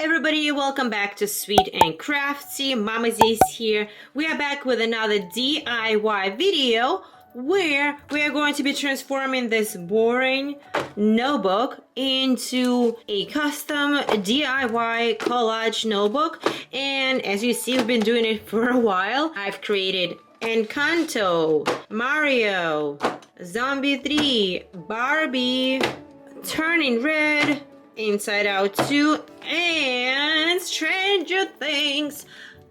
everybody, welcome back to Sweet and Crafty. Mama Z's here. We are back with another DIY video where we are going to be transforming this boring notebook into a custom DIY collage notebook. And as you see, we've been doing it for a while. I've created Encanto, Mario, Zombie 3, Barbie, Turning Red, Inside Out 2, and Stranger Things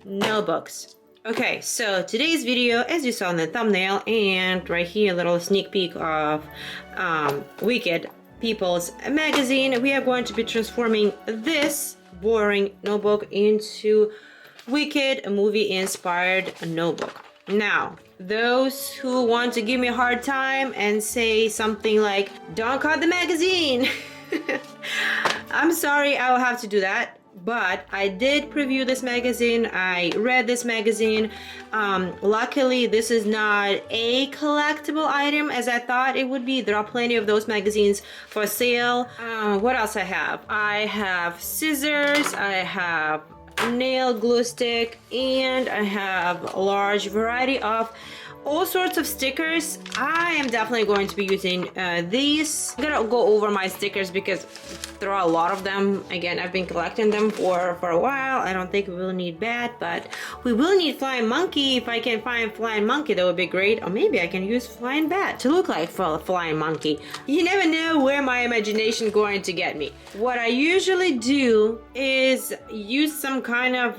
notebooks. Okay, so today's video, as you saw in the thumbnail and right here, a little sneak peek of Wicked People's magazine, we are going to be transforming this boring notebook into Wicked movie-inspired notebook. Now, those who want to give me a hard time and say something like, "Don't cut the magazine," I'm sorry, I will have to do that. But I did preview this magazine. I read this magazine. Luckily, this is not a collectible item as I thought it would be. There are plenty of those magazines for sale. What else I have? I have scissors. I have nail glue stick, and I have a large variety of all sorts of stickers. I am definitely going to be using these. I'm gonna go over my stickers because there are a lot of them. Again, I've been collecting them for a while. I don't think we will need bat, but we will need flying monkey. If I can find flying monkey, that would be great. Or maybe I can use flying bat to look like flying monkey. You never know where my imagination is going to get me. What I usually do is use some kind of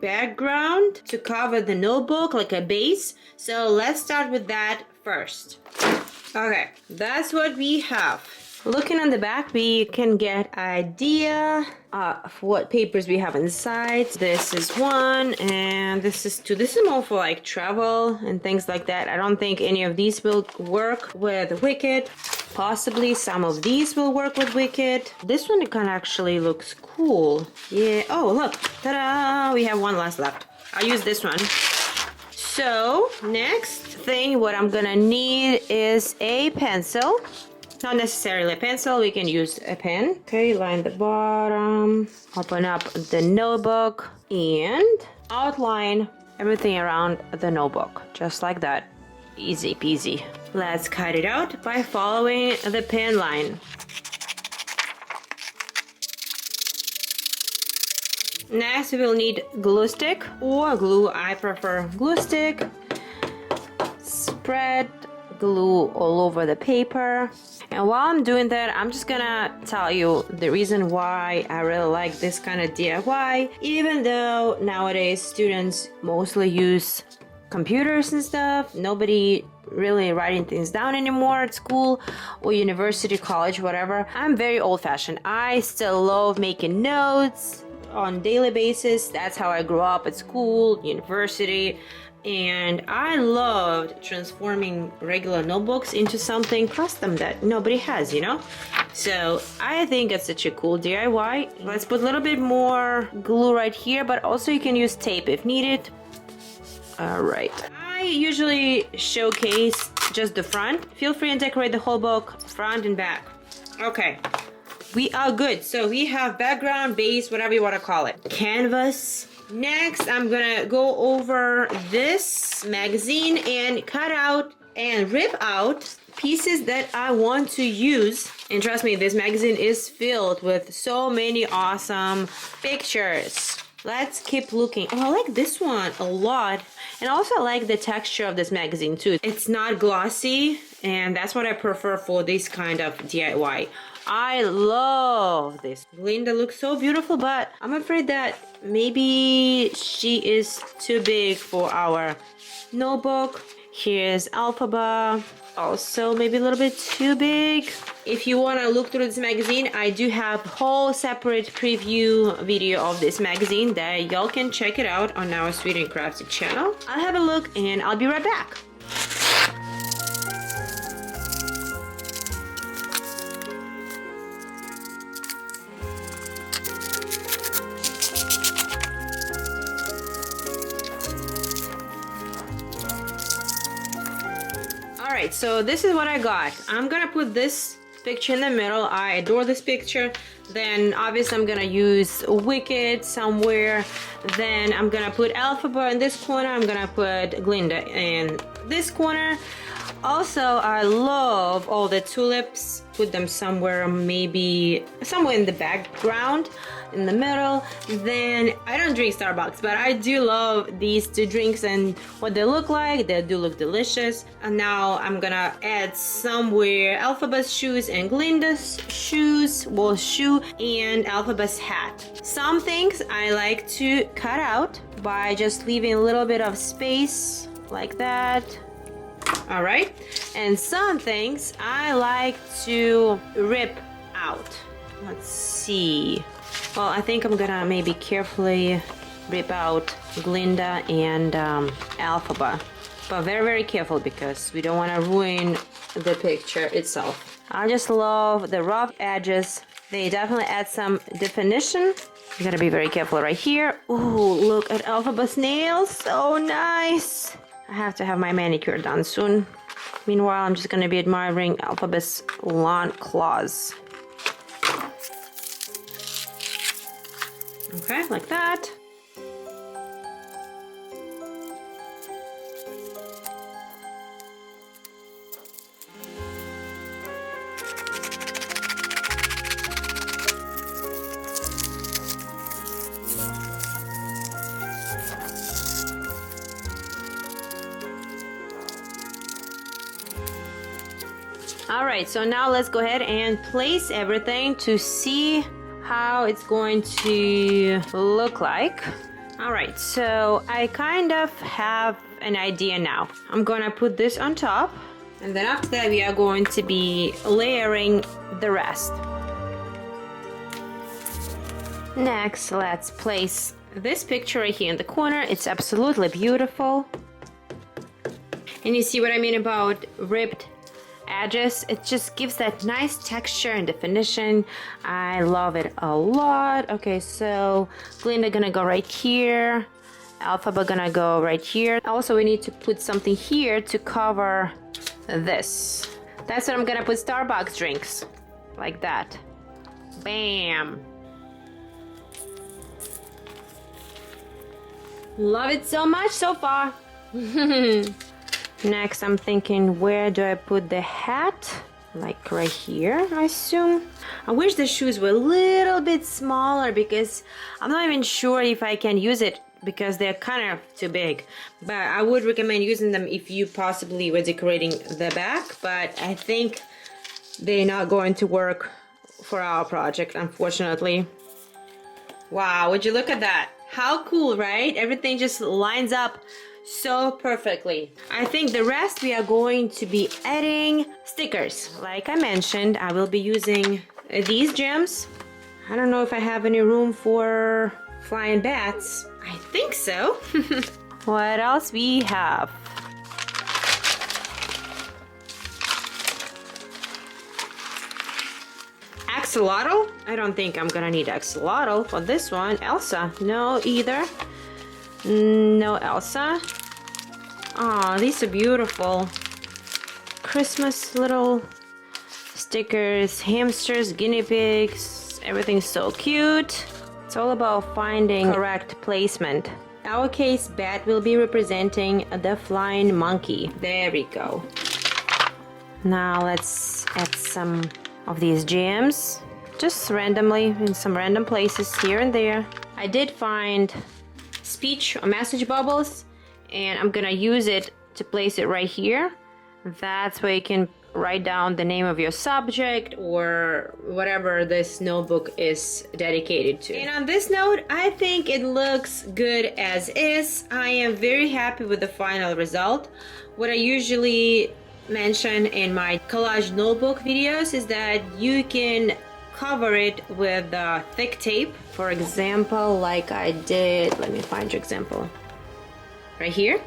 background to cover the notebook, like a base. So let's start with that first. Okay, that's what we have. Looking on the back, we can get idea of what papers we have inside. This is one, and this is two. This is more for like travel and things like that. I don't think any of these will work with Wicked. Possibly some of these will work with Wicked. This one kind of actually looks cool. Yeah. Oh, look. Ta-da! We have one last left. I'll use this one. So, next thing, what I'm gonna need is a pencil. Not necessarily a pencil, we can use a pen. Okay, line the bottom, open up the notebook, and outline everything around the notebook. Just like that. Easy peasy. Let's cut it out by following the pen line. Next, we will need glue stick or glue. I prefer glue stick. Spread glue all over the paper. And while I'm doing that, I'm just gonna tell you the reason why I really like this kind of DIY. Even though nowadays students mostly use computers and stuff, nobody really writing things down anymore at school or university, college, whatever. I'm very old-fashioned. I still love making notes on daily basis. That's how I grew up at school, university, and I loved transforming regular notebooks into something custom that nobody has, you know? So I think it's such a cool DIY. Let's put a little bit more glue right here, but also you can use tape if needed. All right. I usually showcase just the front. Feel free and decorate the whole book, front and back. Okay. We are good. So we have background, base, whatever you want to call it. Canvas. Next, I'm gonna go over this magazine and cut out and rip out pieces that I want to use. And trust me, this magazine is filled with so many awesome pictures. Let's keep looking. Oh, I like this one a lot. And also I like the texture of this magazine too. It's not glossy, and that's what I prefer for this kind of DIY. I love this. Glinda looks so beautiful, but I'm afraid that maybe she is too big for our notebook. Here's Elphaba, also maybe a little bit too big. If you want to look through this magazine, I do have a whole separate preview video of this magazine that y'all can check it out on our Sweet and Crafty channel. I'll have a look and I'll be right back. Alright, so this is what I got. I'm gonna put this picture in the middle. I adore this picture. Then obviously I'm gonna use Wicked somewhere. Then I'm gonna put Elphaba in this corner. I'm gonna put Glinda in this corner. Also, I love all the tulips. Put them somewhere, maybe somewhere in the background, in the middle. Then, I don't drink Starbucks, but I do love these two drinks and what they look like. They do look delicious. And now I'm gonna add somewhere Elphaba's shoes and Glinda's shoes, well, shoe, and Elphaba's hat. Some things I like to cut out by just leaving a little bit of space like that. All right, and some things I like to rip out. Let's see. Well, I think I'm gonna maybe carefully rip out Glinda and Elphaba, but very, very careful because we don't want to ruin the picture itself. I just love the rough edges. They definitely add some definition. You gotta be very careful right here. Ooh, look at Elphaba's nails, so nice. I have to have my manicure done soon. Meanwhile, I'm just gonna be admiring Elphaba's long claws. Okay, like that. All right, so now let's go ahead and place everything to see how it's going to look like. All right, so I kind of have an idea now. I'm gonna put this on top, and then after that we are going to be layering the rest. Next, let's place this picture right here in the corner. It's absolutely beautiful. And you see what I mean about ripped edges? It just gives that nice texture and definition. I love it a lot. Okay, so Glinda gonna go right here. Elphaba gonna go right here. Also, we need to put something here to cover this. That's what I'm gonna put Starbucks drinks. Like that. Bam. Love it so much so far. Next, I'm thinking, where do I put the hat? Like right here, I assume. I wish the shoes were a little bit smaller because I'm not even sure if I can use it because they're kind of too big. But I would recommend using them if you possibly were decorating the back. But I think they're not going to work for our project, unfortunately. Wow, would you look at that? How cool, right? Everything just lines up so perfectly. I think the rest we are going to be adding stickers. Like I mentioned, I will be using these gems. I don't know if I have any room for flying bats. I think so. What else we have? Axolotl? I don't think I'm gonna need axolotl for this one. Elsa? No, either. No Elsa. Oh, these are beautiful. Christmas little stickers, hamsters, guinea pigs. Everything's so cute. It's all about finding correct placement. In our case, bat will be representing the flying monkey. There we go. Now let's add some of these gems. Just randomly in some random places here and there. I did find speech or message bubbles, and I'm gonna use it to place it right here. That's where you can write down the name of your subject or whatever this notebook is dedicated to. And on this note, I think it looks good as is. I am very happy with the final result. What I usually mention in my collage notebook videos is that you can cover it with thick tape. For example, like I did, let me find your example. Right here.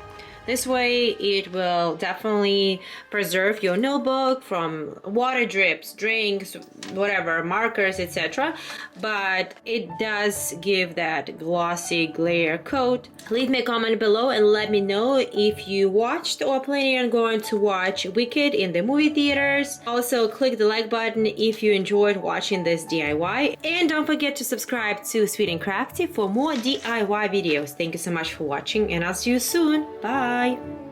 This way it will definitely preserve your notebook from water drips, drinks, whatever, markers, etc. But it does give that glossy glare coat. Leave me a comment below and let me know if you watched or planning on going to watch Wicked in the movie theaters. Also, click the like button if you enjoyed watching this DIY. And don't forget to subscribe to Sweet and Crafty for more DIY videos. Thank you so much for watching, and I'll see you soon. Bye!